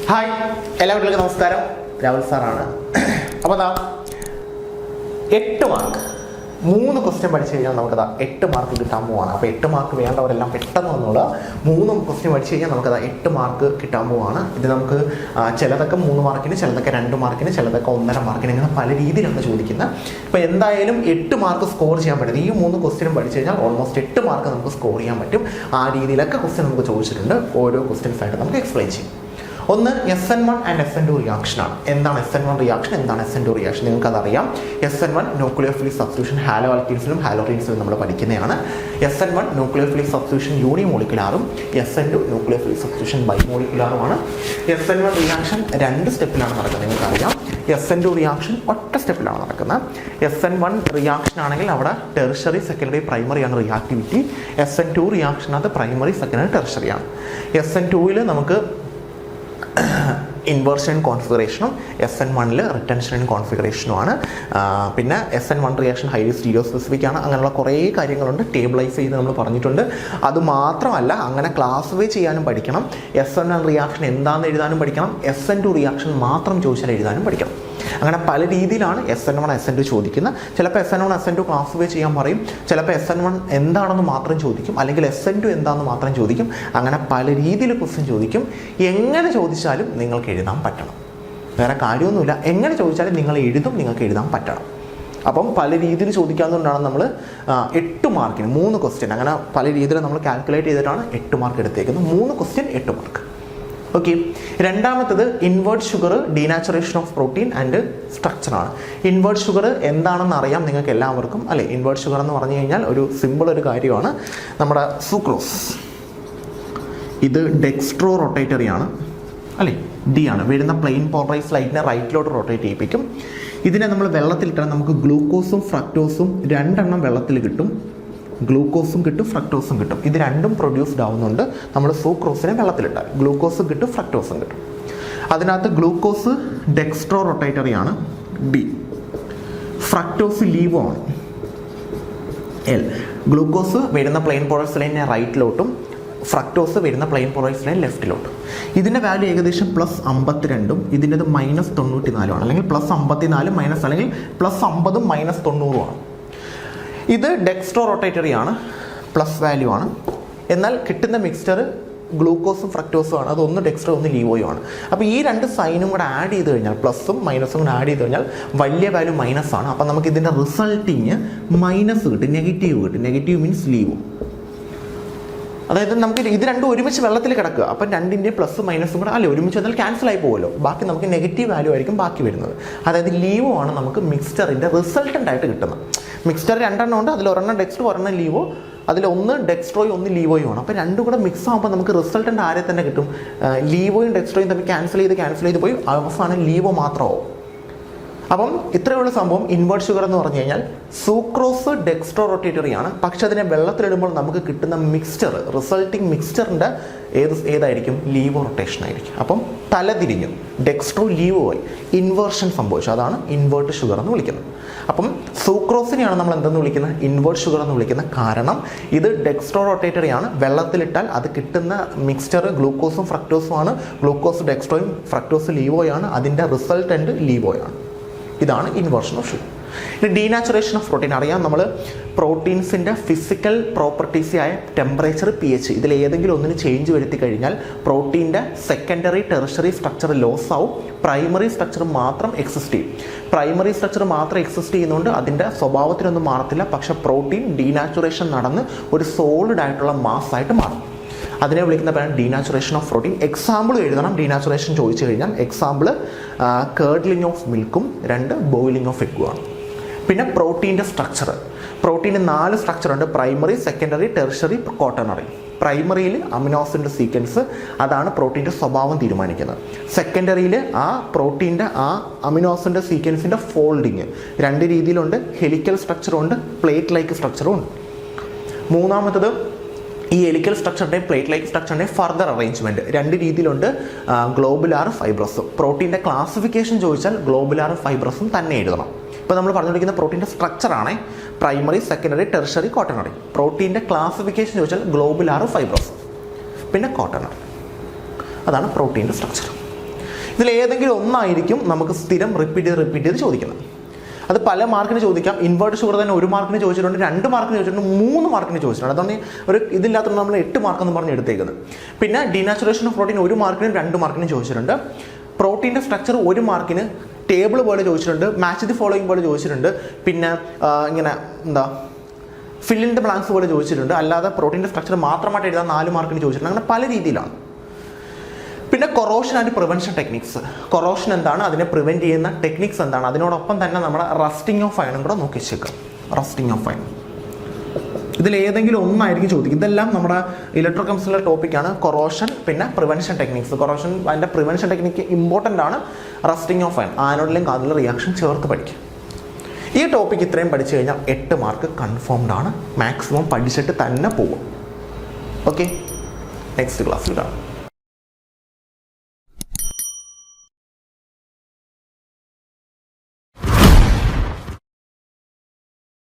Hi, എല്ലാവർക്കും നമസ്കാരം. രാഹുൽ സാറാണ്. അപ്പോൾ 8 മാർക്ക് 3 ക്വസ്റ്റ്യൻ പഠിച്ചു കഴിഞ്ഞാൽ നമുക്കതാ 8 മാർക്ക് കിട്ടാൻ പോവാണ്. അപ്പോൾ 8 മാർക്ക് വേണ്ടവരെല്ലാം പെട്ടെന്ന് വന്നോളൂ. 3 ക്വസ്റ്റ്യൻ പഠിച്ചു കഴിഞ്ഞാൽ നമുക്കതാ 8 മാർക്ക് കിട്ടാൻ പോവാണ്. ഇത് നമുക്ക് ചിലതൊക്കെ 3 മാർക്കിന്, ചിലതൊക്കെ 2 മാർക്കിന്, ചിലതൊക്കെ 1.5 മാർക്കിന്, ഇങ്ങനെ പല രീതിയിലാണ് ചോദിക്കുന്നത്. അപ്പോൾ എന്തായാലും 8 മാർക്ക് സ്കോർ ചെയ്യാൻ പറ്റും. ഈ 3 ക്വസ്റ്റ്യനും പഠിച്ചു കഴിഞ്ഞാൽ ഓൾമോസ്റ്റ് 8 മാർക്ക് നമുക്ക് സ്കോർ ചെയ്യാൻ പറ്റും. ആ രീതിയിലൊക്കെ ക്വസ്റ്റ്യൻ നമുക്ക് ചോദിച്ചിട്ടുണ്ട്. ഓരോ ക്വസ്റ്റ്യൻസ് ആയിട്ട് നമുക്ക് എക്സ്പ്ലെയിൻ ചെയ്യും. ഒന്ന് SN1 ആൻഡ് SN2 റിയാക്ഷനാണ്. എന്താണ് SN1 റിയാക്ഷൻ, എന്താണ് SN2 റിയാക്ഷൻ? നിങ്ങൾക്കതറിയാം. SN1 ന്യൂക്ലിയോഫിലിക് സബ്സ്റ്റിറ്റ്യൂഷൻ ഹാലോ ആൽക്കീൻസിലും ഹാലോറീൻസിലും നമ്മൾ പഠിക്കുന്നതാണ്. SN1 ന്യൂക്ലിയോഫിലിക് സബ്സ്റ്റിറ്റ്യൂഷൻ യൂണിമോളിക്കുലാറും SN2 ന്യൂക്ലിയോഫിലിക് സബ്സ്റ്റിറ്റ്യൂഷൻ ബൈമോളിക്കുലാറുമാണ്. SN1 റിയാക്ഷൻ 2 സ്റ്റെപ്പിലാണ് നടക്കുന്നത്. നിങ്ങൾക്കറിയാം. SN2 റിയാക്ഷൻ ഒറ്റ സ്റ്റെപ്പിലാണ് നടക്കുന്നത്. SN1 റിയാക്ഷൻ ആണെങ്കിൽ അവിടെ ടെർഷറി, സെക്കൻഡറി, പ്രൈമറിയാണ് റിയാക്ടിവിറ്റി. SN2 റിയാക്ഷനകത്ത് പ്രൈമറി, സെക്കൻഡറി, ടെർഷറിയാണ്. SN2ൽ നമുക്ക് ഇൻവേർഷൻ കോൺഫിഗറേഷനും SN1ൽ റിട്ടൻഷൻ കോൺഫിഗറേഷനുമാണ്. പിന്നെ SN1 reaction highly stereo specific ആണ്. അങ്ങനെയുള്ള കുറേ കാര്യങ്ങളുണ്ട്. ടേബിളൈസ് ചെയ്ത് നമ്മൾ പറഞ്ഞിട്ടുണ്ട്. അതുമാത്രമല്ല, അങ്ങനെ ക്ലാസിഫൈ ചെയ്യാനും പഠിക്കണം. SN1 റിയാക്ഷൻ എന്താണെന്ന് എഴുതാനും പഠിക്കണം. SN2 റിയാക്ഷൻ മാത്രം ചോദിച്ചാൽ എഴുതാനും പഠിക്കണം. അങ്ങനെ പല രീതിയിലാണ് SN1 SN2 ചോദിക്കുന്നത്. ചിലപ്പോൾ SN1 SN2 ക്ലാസിഫൈ ചെയ്യാൻ പറയും, ചിലപ്പോൾ SN1 എന്താണെന്ന് മാത്രം ചോദിക്കും, അല്ലെങ്കിൽ SN2 എന്താണെന്ന് മാത്രം ചോദിക്കും. അങ്ങനെ പല രീതിയിൽ ക്വസ്റ്റ്യൻ ചോദിക്കും. എങ്ങനെ ചോദിച്ചാലും നിങ്ങൾക്ക് എഴുതാൻ പറ്റണം. വേറെ കാര്യമൊന്നുമില്ല. എങ്ങനെ ചോദിച്ചാലും നിങ്ങൾ എഴുതും, നിങ്ങൾക്ക് എഴുതാൻ പറ്റണം. അപ്പം പല രീതിയിൽ ചോദിക്കാത്തതുകൊണ്ടാണ് നമ്മൾ 8 മാർക്കിന് 3 ക്വസ്റ്റ്യൻ അങ്ങനെ പല രീതിയിൽ നമ്മൾ കാൽക്കുലേറ്റ് ചെയ്തിട്ടാണ് 8 മാർക്ക് എടുത്തേക്കുന്നത്. 3 ക്വസ്റ്റ്യൻ 8 മാർക്ക്. ഓക്കെ. രണ്ടാമത്തത് invert sugar, denaturation of protein and സ്ട്രക്ചറാണ്. ഇൻവേർട്ട് ഷുഗർ എന്താണെന്ന് അറിയാം നിങ്ങൾക്ക് എല്ലാവർക്കും അല്ലേ? ഇൻവേർട്ട് ഷുഗർ എന്ന് പറഞ്ഞു കഴിഞ്ഞാൽ ഒരു സിമ്പിൾ ഒരു കാര്യമാണ്. നമ്മുടെ സൂക്രോസ്, ഇത് ഡെക്സ്ട്രോ റൊട്ടേറ്ററി ആണ് അല്ലേ? ഡി ആണ്. വരുന്ന പ്ലെയിൻ പോളറൈസ് ലൈറ്റിനെ റൈറ്റിലോട്ട് റൊട്ടേറ്റ് ചെയ്യിപ്പിക്കും. ഇതിനെ നമ്മൾ വെള്ളത്തിലിട്ടാൽ നമുക്ക് ഗ്ലൂക്കോസും ഫ്രക്ടോസും 2 എണ്ണം വെള്ളത്തിൽ കിട്ടും. ഗ്ലൂക്കോസും കിട്ടും, ഫ്രക്ടോസും കിട്ടും. ഇത് രണ്ടും പ്രൊഡ്യൂസ്ഡ് ആവുന്നുണ്ട്. നമ്മൾ സൂക്രോസിനെ വെള്ളത്തിലിട്ടാൽ ഗ്ലൂക്കോസും കിട്ടും, ഫ്രക്ടോസും കിട്ടും. അതിനകത്ത് ഗ്ലൂക്കോസ് ഡെക്സ്ട്രോ റൊട്ടേറ്ററി ആണ്, ഡി. ഫ്രക്ടോസ് ലീവോ ആണ്, എൽ. ഗ്ലൂക്കോസ് വരുന്ന പ്ലെയിൻ പോളറൈസ് ലൈനിനെ റൈറ്റിലോട്ടും, ഫ്രക്ടോസ് വരുന്ന പ്ലെയിൻ പോളറൈസ് ലൈൻ ലെഫ്റ്റിലോട്ടും. ഇതിൻ്റെ വാല്യൂ ഏകദേശം +52ഉം ഇതിൻ്റെത് -94 അല്ലെങ്കിൽ +54 മൈനസ് അല്ലെങ്കിൽ +50 -90 ആണ്. ഇത് ഡെക്സ്ട്രോ റൊട്ടേറ്ററി ആണ്, പ്ലസ് വാല്യൂ ആണ്. എന്നാൽ കിട്ടുന്ന മിക്സ്ചർ ഗ്ലൂക്കോസും ഫ്രക്ടോസും ആണ്. അതൊന്ന് ഡെക്സ്ട്രോ, ഒന്ന് ലീവോയും ആണ്. അപ്പോൾ ഈ 2 സൈനും കൂടെ ആഡ് ചെയ്ത് കഴിഞ്ഞാൽ, പ്ലസും മൈനസും കൂടെ ആഡ് ചെയ്ത് കഴിഞ്ഞാൽ വലിയ വാല്യൂ -ആണ്. അപ്പോൾ നമുക്ക് ഇതിൻ്റെ റിസൾട്ടിങ് മൈനസ് കിട്ടും, നെഗറ്റീവ് കിട്ടും. Negative means levo. അതായത് നമുക്ക് ഇത് രണ്ടും ഒരുമിച്ച് വെള്ളത്തിൽ കിടക്കുക. അപ്പം 2ൻ്റെ പ്ലസ് മൈനസും കൂടെ അല്ലേ ഒരുമിച്ച് വന്നാൽ ക്യാൻസൽ ആയി പോകുമല്ലോ. ബാക്കി നമുക്ക് നെഗറ്റീവ് വാല്യൂ ആയിരിക്കും ബാക്കി വരുന്നത്. അതായത് ലീവോ ആണ് നമുക്ക് മിക്സ്ചറിൻ്റെ റിസൾട്ടൻ്റ് ആയിട്ട് കിട്ടുന്നത്. മിക്സ്ചർ 2 എണ്ണം ഉണ്ട്. അതിൽ 1 ഡെക്സ്ട്രോ, 1 ലീവോ. അതിൽ 1 ഡെക്സ്ട്രോയും 1 ലീവോയും ആണ്. അപ്പോൾ 2 കൂടെ മിക്സ് ആകുമ്പോൾ നമുക്ക് റിസൾട്ടൻ്റ് ആരെ തന്നെ കിട്ടും? ലീവോയും ഡെക്സ്ട്രോയും തമ്മിൽ ക്യാൻസൽ ചെയ്ത് പോയി അവസാനം ലീവോ മാത്രമാവും. അപ്പം ഇത്രയുള്ള സംഭവം ഇൻവേർട്ട് ഷുഗർ എന്ന് പറഞ്ഞു കഴിഞ്ഞാൽ സൂക്രോസ് ഡെക്സ്ട്രോ റൊട്ടേറ്ററി ആണ്. പക്ഷെ അതിനെ വെള്ളത്തിലിടുമ്പോൾ നമുക്ക് കിട്ടുന്ന മിക്സ്ചർ, റിസൾട്ടിങ് മിക്സ്ചറിൻ്റെ ഏതായിരിക്കും? ലീവോ റൊട്ടേഷൻ ആയിരിക്കും. അപ്പം തലതിരിഞ്ഞു, ഡെക്സ്ട്രോ ലീവോ ആയി, ഇൻവേർഷൻ സംഭവിച്ചു. അതാണ് ഇൻവേർട്ട് ഷുഗർ എന്ന് വിളിക്കുന്നത്. അപ്പം സൂക്രോസിനെയാണ് നമ്മൾ എന്തെന്ന് വിളിക്കുന്നത്? ഇൻവേർട്ട് ഷുഗർ എന്ന് വിളിക്കുന്നത്. കാരണം ഇത് ഡെക്സ്ട്രോ റൊട്ടേറ്ററി ആണ്. വെള്ളത്തിലിട്ടാൽ അത് കിട്ടുന്ന മിക്സ്ചർ ഗ്ലൂക്കോസും ഫ്രക്ടോസും ആണ്. ഗ്ലൂക്കോസ് ഡെക്സ്ട്രോയും ഫ്രക്ടോസ് ലീവോയാണ്. അതിൻ്റെ റിസൾട്ടൻ്റ് ലീവോയാണ്. ഇതാണ് ഇൻവേർഷൻ ഓഫ് ഷുഗർ. ഇനി ഡീനാച്ചുറേഷൻ ഓഫ് പ്രോട്ടീൻ അറിയാം. നമ്മൾ പ്രോട്ടീൻസിൻ്റെ ഫിസിക്കൽ പ്രോപ്പർട്ടീസ് ആയ ടെമ്പറേച്ചർ, pH ഇതിൽ ഏതെങ്കിലും ഒന്നിന് ചേഞ്ച് വരുത്തി കഴിഞ്ഞാൽ പ്രോട്ടീൻ്റെ സെക്കൻഡറി, ടെർഷറി സ്ട്രക്ചർ ലോസ് ആവും. പ്രൈമറി സ്ട്രക്ചർ മാത്രം എക്സിസ്റ്റ് ചെയ്യും. പ്രൈമറി സ്ട്രക്ചർ മാത്രം എക്സിസ്റ്റ് ചെയ്യുന്നതുകൊണ്ട് അതിൻ്റെ സ്വഭാവത്തിനൊന്നും മാറത്തില്ല. പക്ഷേ പ്രോട്ടീൻ ഡീനാച്ചുറേഷൻ നടന്ന് ഒരു സോളിഡ് ആയിട്ടുള്ള മാസ് ആയിട്ട് മാറും. അതിനെ വിളിക്കുന്ന പേരാണ് ഡീനാച്ചുറേഷൻ ഓഫ് പ്രോട്ടീൻ. എക്സാമ്പിൾ എഴുതണം. ഡീനാച്ചുറേഷൻ ചോദിച്ചു കഴിഞ്ഞാൽ എക്സാമ്പിൾ കേർഡ്ലിംഗ് ഓഫ് മിൽക്കും 2 ബോയിലിംഗ് ഓഫ് എഗ്ഗും ആണ്. പിന്നെ പ്രോട്ടീൻ്റെ സ്ട്രക്ചർ. പ്രോട്ടീൻ്റെ 4 സ്ട്രക്ചറുണ്ട്: പ്രൈമറി, സെക്കൻഡറി, ടെർഷറി, ക്വാട്ടർണറി. പ്രൈമറിയിൽ അമിനോസിൻ്റെ സീക്വൻസ്, അതാണ് പ്രോട്ടീൻ്റെ സ്വഭാവം തീരുമാനിക്കുന്നത്. സെക്കൻഡറിയിൽ ആ പ്രോട്ടീൻ്റെ ആ അമിനോസിൻ്റെ സീക്വൻസിൻ്റെ ഫോൾഡിങ് 2 രീതിയിലുണ്ട്. ഹെലിക്കൽ സ്ട്രക്ചറും ഉണ്ട്, പ്ലേറ്റ് ലൈക്ക് സ്ട്രക്ചറും ഉണ്ട്. മൂന്നാമത്തത് ഈ ഹെലിക്കൽ സ്ട്രക്ചറിൻ്റെ പ്ലേറ്റ് ലൈക്ക് സ്ട്രക്ചറിൻ്റെ ഫർദർ അറേഞ്ച്മെൻറ്റ് 2 രീതിയിലുണ്ട്. ഗ്ലോബുലാർ, ഫൈബ്രസും. പ്രോട്ടീൻ്റെ ക്ലാസിഫിക്കേഷൻ ചോദിച്ചാൽ ഗ്ലോബുലാർ, ഫൈബ്രസും തന്നെ എഴുതണം. ഇപ്പോൾ നമ്മൾ പറഞ്ഞുകൊണ്ടിരിക്കുന്ന പ്രോട്ടീൻ്റെ സ്ട്രക്ചറാണ് പ്രൈമറി, സെക്കൻഡറി, ടെർഷറി, ക്വാട്ടർണറി. പ്രോട്ടീൻ്റെ ക്ലാസിഫിക്കേഷൻ ചോദിച്ചാൽ ഗ്ലോബുലാർ, ഫൈബ്രസ്, പിന്നെ ക്വാട്ടർണറി. അതാണ് പ്രോട്ടീൻ്റെ സ്ട്രക്ചർ. ഇതിൽ ഏതെങ്കിലും ഒന്നായിരിക്കും നമുക്ക് സ്ഥിരം റിപ്പീറ്റ് ചെയ്ത് ചോദിക്കുന്നത്. അത് പല മാർക്കിന് ചോദിക്കാം. ഇൻവേർട്ട് ഷുഗർ തന്നെ 1 മാർക്കിന് ചോദിച്ചിട്ടുണ്ട്, 2 മാർക്കിന് ചോദിച്ചിട്ടുണ്ട്, 3 മാർക്കിന് ചോദിച്ചിട്ടുണ്ട്. അതുകൊണ്ട് ഒരു ഇതില്ലാത്തത് നമ്മൾ 8 മാർക്കെന്ന് പറഞ്ഞ് എടുത്തേക്കുന്നത്. പിന്നെ ഡിനാച്ചുറേഷൻ ഓഫ് പ്രോട്ടീൻ 1 മാർക്കിനും 2 മാർക്കിനും ചോദിച്ചിട്ടുണ്ട്. പ്രോട്ടീൻ്റെ സ്ട്രക്ചർ 1 മാർക്കിന് ടേബിൾ പോലെ ചോദിച്ചിട്ടുണ്ട്, മാച്ച് ദി ഫോളോയിങ് പോലെ ചോദിച്ചിട്ടുണ്ട്. പിന്നെ ഇങ്ങനെ ഫിൽ ഇൻ ദ ബ്ലാങ്ക്സ് പോലെ ചോദിച്ചിട്ടുണ്ട്. അല്ലാതെ പ്രോട്ടീൻ്റെ സ്ട്രക്ചർ മാത്രമായിട്ട് എഴുതാൻ 4 മാർക്കിന് ചോദിച്ചിട്ടുണ്ട്. അങ്ങനെ പല രീതിയിലാണ്. പിന്നെ corrosion and prevention techniques. Corrosion എന്താണ്, അതിനെ പ്രിവെൻറ്റ് ചെയ്യുന്ന ടെക്നിക്സ് എന്താണ്, അതിനോടൊപ്പം തന്നെ നമ്മുടെ റസ്റ്റിംഗ് ഓഫ് അയണും കൂടെ നോക്കി വെച്ചേക്കാം. റസ്റ്റിംഗ് ഓഫ് അയൺ ഇതിൽ ഏതെങ്കിലും ഒന്നായിരിക്കും ചോദിക്കും. ഇതെല്ലാം നമ്മുടെ ഇലക്ട്രോ കെമിസ്ട്രിയിലെ ടോപ്പിക്കാണ്. കൊറോഷൻ പിന്നെ പ്രിവെൻഷൻ ടെക്നിക്സ്. കൊറോഷൻ അതിൻ്റെ പ്രിവെൻഷൻ ടെക്നിക്ക് ഇമ്പോർട്ടൻ്റ് ആണ്. റസ്റ്റിംഗ് ഓഫ് അയൺ ആനോഡിലും കാതിലും റിയാക്ഷൻ ചേർത്ത് പഠിക്കും. ഈ ടോപ്പിക്ക് ഇത്രയും പഠിച്ചു കഴിഞ്ഞാൽ 8 മാർക്ക് കൺഫേംഡ് ആണ്. മാക്സിമം പഠിച്ചിട്ട് തന്നെ പോകും. ഓക്കെ, നെക്സ്റ്റ് ക്ലാസ്സിൽ കാണാം.